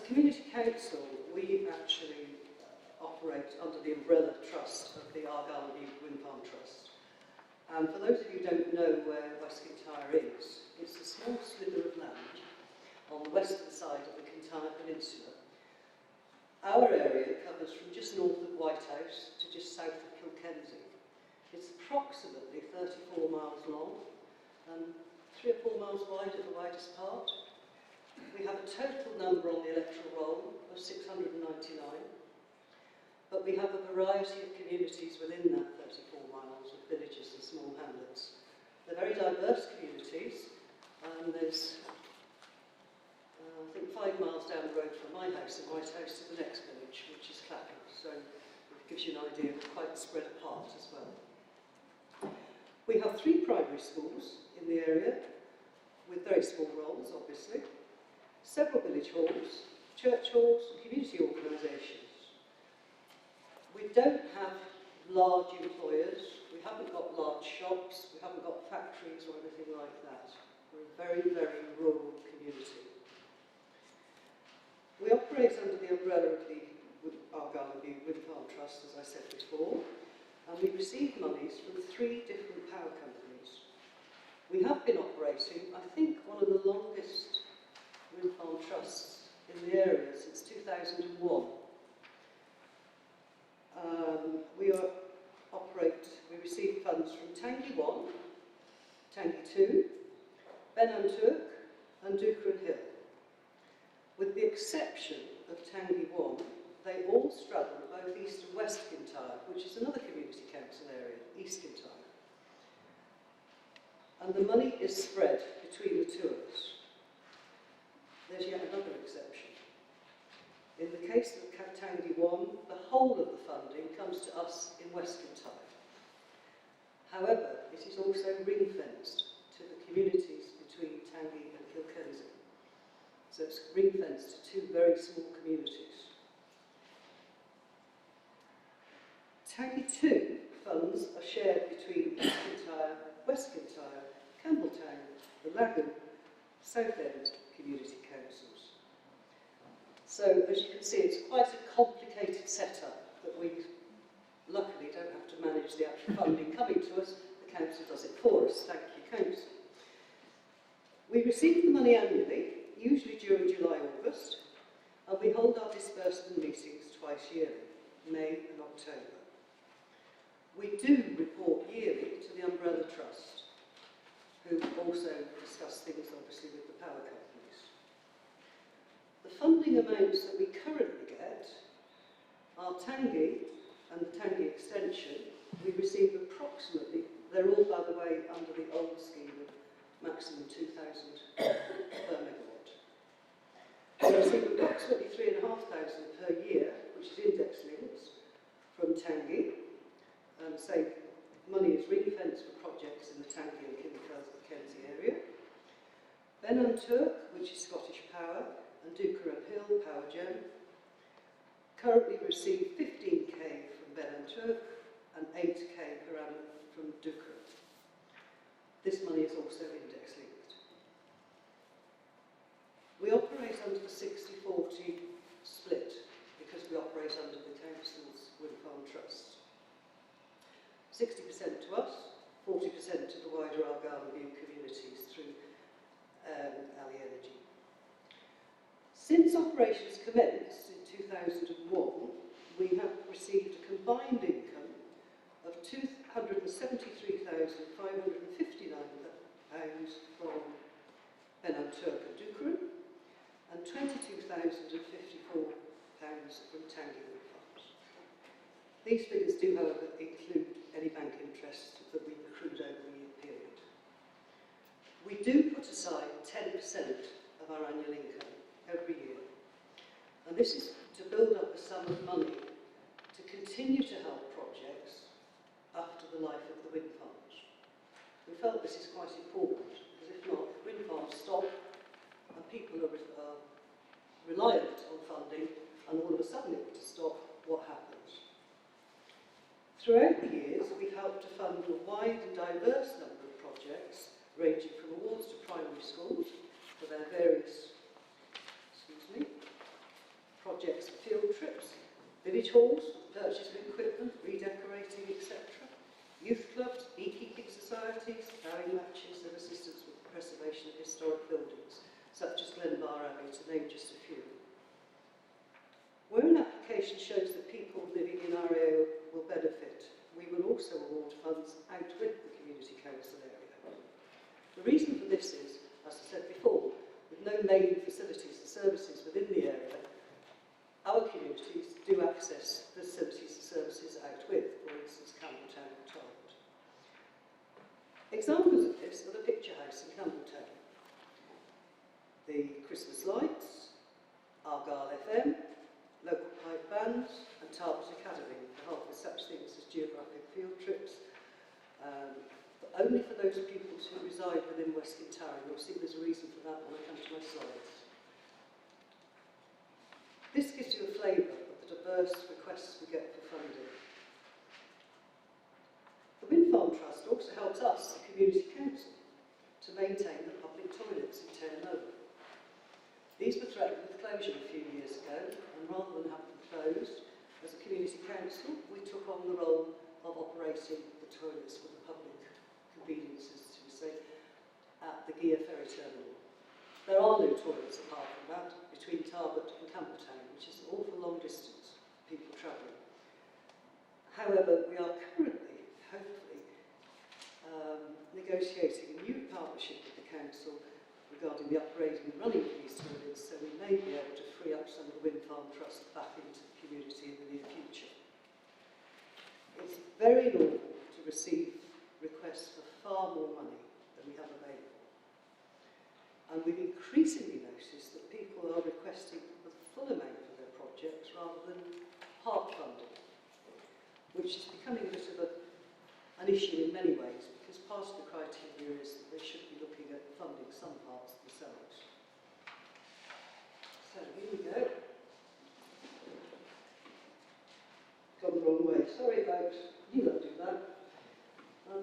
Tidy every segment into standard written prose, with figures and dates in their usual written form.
community council, we actually operate under the umbrella trust of the Argyll and Bute Wind Farm Trust. And for those of you who don't know where West Kintyre is, it's a small slither of land on the western side of the Kintyre Peninsula. Our area covers from just north of Whitehouse to just south of Kilkenzie. It's approximately 34 miles long and 3 or 4 miles wide at the widest part. We have a total number on the electoral roll of 699, but we have a variety of communities within that 34 miles of villages and small hamlets. They're very diverse communities, and there's I think 5 miles down the road from my house and Whitehouse to the next village, which is Clapham, so it gives you an idea of quite spread apart as well. We have 3 primary schools in the area, with very small roles, obviously, several village halls, church halls, and community organisations. We don't have large employers, we haven't got large shops, we haven't got factories or anything like that. We're a very, very rural community. We operate under the umbrella of the Argyll and Bute Wind Farm Trust, as I said before, and we receive monies from 3 different power companies. We have been operating, I think, one of the longest wind farm trusts in the area since 2001. We receive funds from Tangi 1, Tangi 2, Ben and Turk, and Duker and Hill. With the exception of Tangi 1, they all straddle both East and West Kintyre, which is another community council area, East Kintyre. And the money is spread between the 2 of us. There's yet another exception. In the case of Tangi 1, the whole of the funding comes to us in West Kintyre. However, it is also ring-fenced to the communities between Tangi and Kilkenzie. So it's ring-fenced to 2 very small communities. Tangi 2 funds are shared between East Kintyre, West Kintyre, Campbelltown, the Lagoon, Southend community councils. So, as you can see, it's quite a complicated setup that we luckily don't have to manage the actual funding coming to us. The council does it for us. Thank you, council. We receive the money annually, usually during July, August, and we hold our disbursement meetings twice yearly, May and October. We do report yearly to the Umbrella Trust, who also discuss things, obviously, with the power companies. The funding amounts that we currently get are Tangi and the Tangi extension. We receive approximately, they're all, by the way, under the old scheme of maximum 2,000 per megawatt. We receive approximately 3,500 per year, which is index linked, from Tangi. Say, money is ring-fenced for projects in the Tangi and Kilkenzie area. Ben and Turk, which is Scottish Power, and Duker and Hill, Power Gen, currently receive 15k from Ben and Turk and 8k per annum from Duker. This money is also index linked. We operate under the 60-40 split because we operate under the council's wind farm trust. 60% to us, 40% to the wider Argyll and Bute communities through Ali Energy. Since operations commenced in 2001, we have received a combined income of £273,559 from Ben and Turk and Dukeran, and £22,054 from Tangi Wind Farms. These figures do, however, include any bank interest that we've accrued over the year period. We do put aside 10% of our annual income every year, and this is to build up a sum of money to continue to help projects after the life of the wind farms. We felt this is quite important, because if not, wind farms stop and people are reliant on funding, and all of a sudden it were to stop, what happens? Throughout the years, we've helped to fund a wide and diverse number of projects, ranging from awards to primary schools for their various halls, purchase of equipment, redecorating, etc. Youth clubs, beekeeping societies, bowing matches and assistance with the preservation of historic buildings, such as Glenbar Abbey, to name just a few. Where an application shows that people living in our area will benefit, we will also award funds out with the community council area. The reason for this is, as I said before, with no main facilities and services within the area, our communities do access the facilities and services out with, for instance, Campbelltown and Target. Examples of this are the Picture House in Campbelltown, the Christmas lights, Argyll FM, local pipe bands, and Target Academy, to help with such things as geographic field trips, but only for those pupils who reside within West Kintyre. You'll see there's a reason for that when I come to my slides. This gives you a flavour of the diverse requests we get for funding. The Wind Farm Trust also helps us, the Community Council, to maintain the public toilets in Terranova. These were threatened with closure a few years ago, and rather than have them closed, as a Community Council, we took on the role of operating the toilets for the public conveniences, to say, at the Gia Ferry Terminal. There are no toilets apart from that between Tarbert and Campbelltown, which is an awful long distance for people travelling. However, we are currently, hopefully, negotiating a new partnership with the council regarding the upgrading and running of these toilets, so we may be able to free up some of the Wind Farm Trust back into the community in the near future. It's very normal to receive requests for far more money than we have available. And we've increasingly noticed that people are requesting the full amount for their projects rather than part funding, which is becoming a bit of an issue in many ways, because part of the criteria is that they should be looking at funding some parts themselves. So here we go. Gone the wrong way. Sorry about, you don't do that.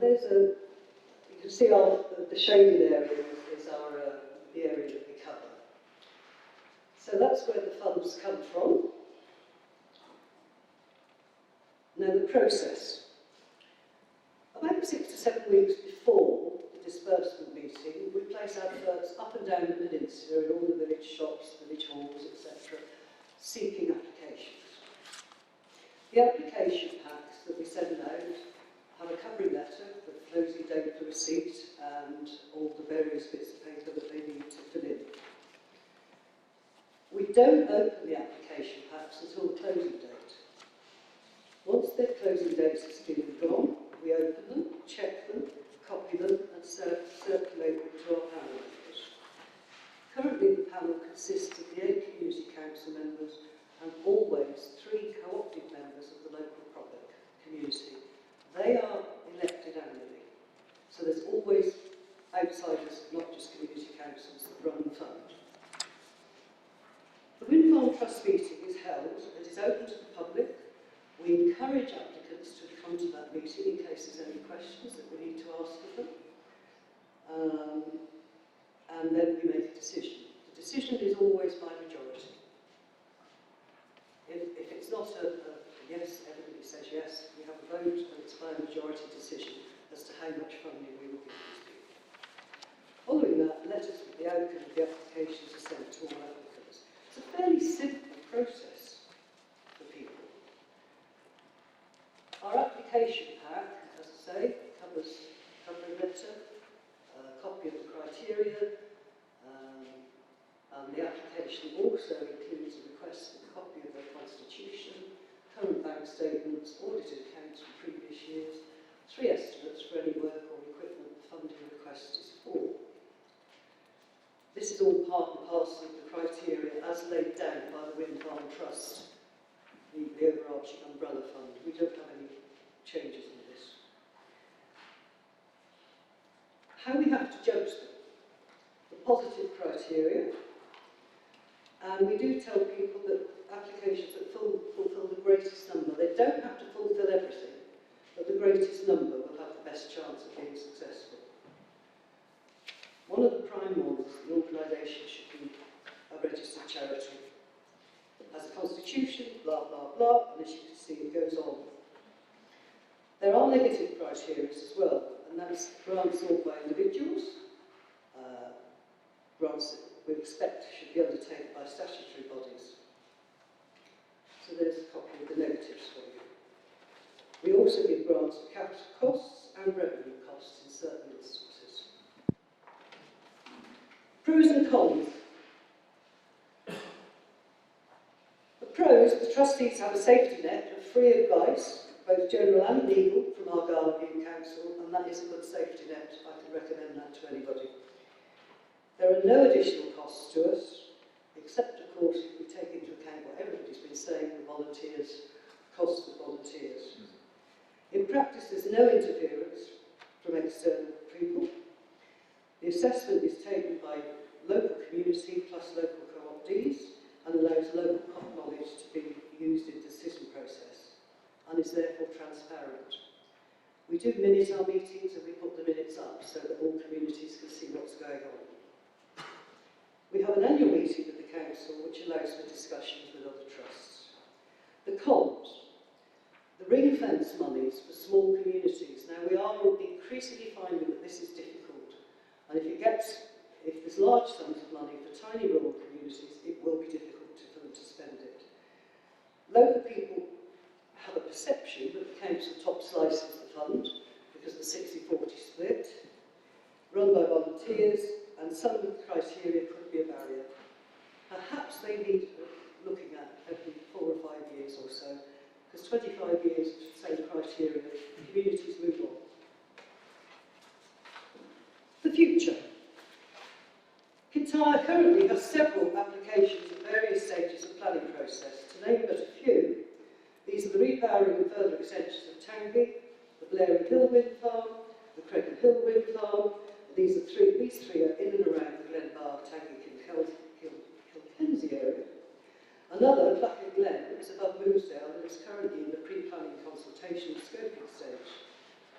There's you can see the shaded area is our the area that we cover. So that's where the funds come from. Now the process. About 6 to 7 weeks before the disbursement meeting, we place adverts up and down the peninsula in all the village shops, village halls, etc., seeking applications. The application packs that we send out have a covering letter, the closing date for receipt, and all the various bits of paper that they need to fill in. We don't open the application packs until the closing date. Once their closing date has been gone, we open them, check them, copy them, and circulate them to our panel members. Currently, the panel consists of the 8 community council members and always 3 co-opted members of the local public community. They are elected annually, so there's always outsiders, not just community councils, that run the fund. The Wind Farm Trust meeting is held and is open to the public. We encourage applicants to come to that meeting in case there's any questions that we need to ask of them. And then we make a decision. The decision is always by majority. If it's not a yes, everybody says yes, we have a vote, and it's by a majority decision as to how much funding we will give these people. Following that, letters with the outcome of the applications are sent to all applicants. It's a fairly simple process for people. Our application pack, as I say, covers a covering letter, a copy of the criteria, and the application also includes a request for a copy of their constitution, current bank statements, audited accounts from previous years, 3 estimates for any work or equipment the funding request is for. This is all part and parcel of the criteria as laid down by the Wind Farm Trust, the overarching umbrella fund. We don't have any changes in this. How we have to judge them. The positive criteria. And we do tell people that applications that fulfil the greatest number, they don't have to fulfil everything, but the greatest number will have the best chance of being successful. One of the prime ones, the organisation should be a registered charity. As has a constitution, blah, blah, blah, and as you can see, it goes on. There are negative criteria as well, and that's grants sought by individuals, grants that we expect should be undertaken by statutory bodies. So there's a copy of the negatives for you. We also give grants for capital costs and revenue costs in certain instances. Pros and cons. The pros, the trustees have a safety net of free advice, both general and legal, from Argyll Council, and that is a good safety net. I can recommend that to anybody. There are no additional costs to us, except, of course, if we take into account what everybody's been saying, the volunteers, cost of volunteers. In practice, there's no interference from external people. The assessment is taken by local community plus local co-optees and allows local knowledge to be used in the decision process and is therefore transparent. We do minute our meetings and we put the minutes up so that all communities can see what's going on. We have an annual meeting with the council which allows for discussions with other trusts. The cons. The ring-fence monies for small communities. Now we are increasingly finding that this is difficult, and if there's large sums of money for tiny rural communities, it will be difficult for them to spend it. Local people have a perception that the council top slices the fund because of the 60-40 split, run by volunteers, and some of the criteria could be a barrier. Perhaps they need looking at every 4 or 5 years or so, because 25 years of the same criteria, communities move on. The future. Kintyre currently has several applications at various stages of planning process. To name but a few, these are the repowering and further extensions of Tangy, the Blairy Hill Wind Farm, the Cregan Hill Wind Farm. These three are in and around the Glenbar, Tangy, Kilkenzie area. Another, Blackett Glen, is above Moosdale and is currently in the pre-planning consultation and scoping stage.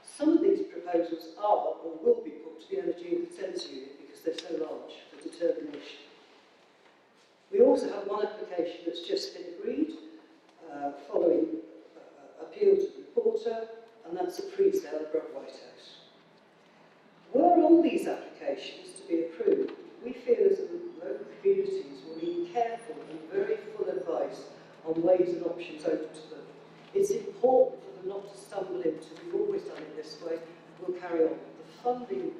Some of these proposals are or will be put to the Energy and Consents Unit because they're so large for determination. We also have one application that's just been agreed following appeal to the reporter, and that's a pre-sale above White House. Were all these applications to be approved, we feel as local communities will need careful and very full advice on ways and options open to them. It's important for them not to stumble into, we've always done it this way, we'll carry on. The funding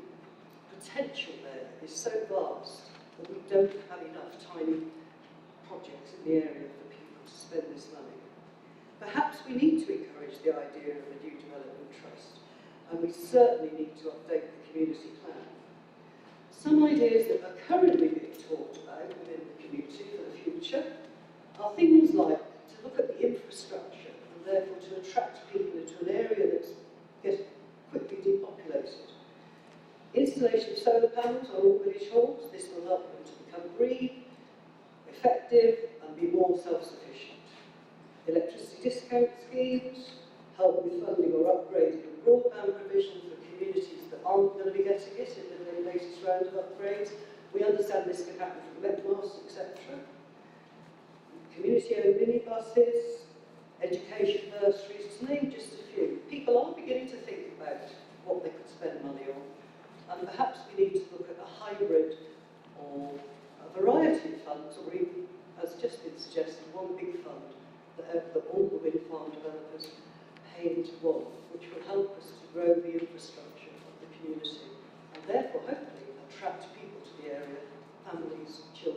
potential there is so vast that we don't have enough tiny projects in the area for people to spend this money. Perhaps we need to encourage the idea of a new development trust, and we certainly need to update the community plan. Some ideas that are currently being talked about within the community for the future are things like to look at the infrastructure and therefore to attract people into an area that's getting quickly depopulated. Installation of solar panels on all village halls. This will help them to become green, effective and be more self-sufficient. Electricity discount schemes, help with funding or upgrading of broadband provision for communities that aren't going to be getting it in the latest round of upgrades. We understand this can happen from Metmast, etc. Community-owned minibuses, education bursaries, to name just a few. People are beginning to think about what they could spend money on, and perhaps we need to look at a hybrid or a variety of funds, or even, as just been suggested, one big fund that all the wind farm developers pay into one, which will help us to grow the infrastructure of the community and therefore hopefully attract people to the area, families, children.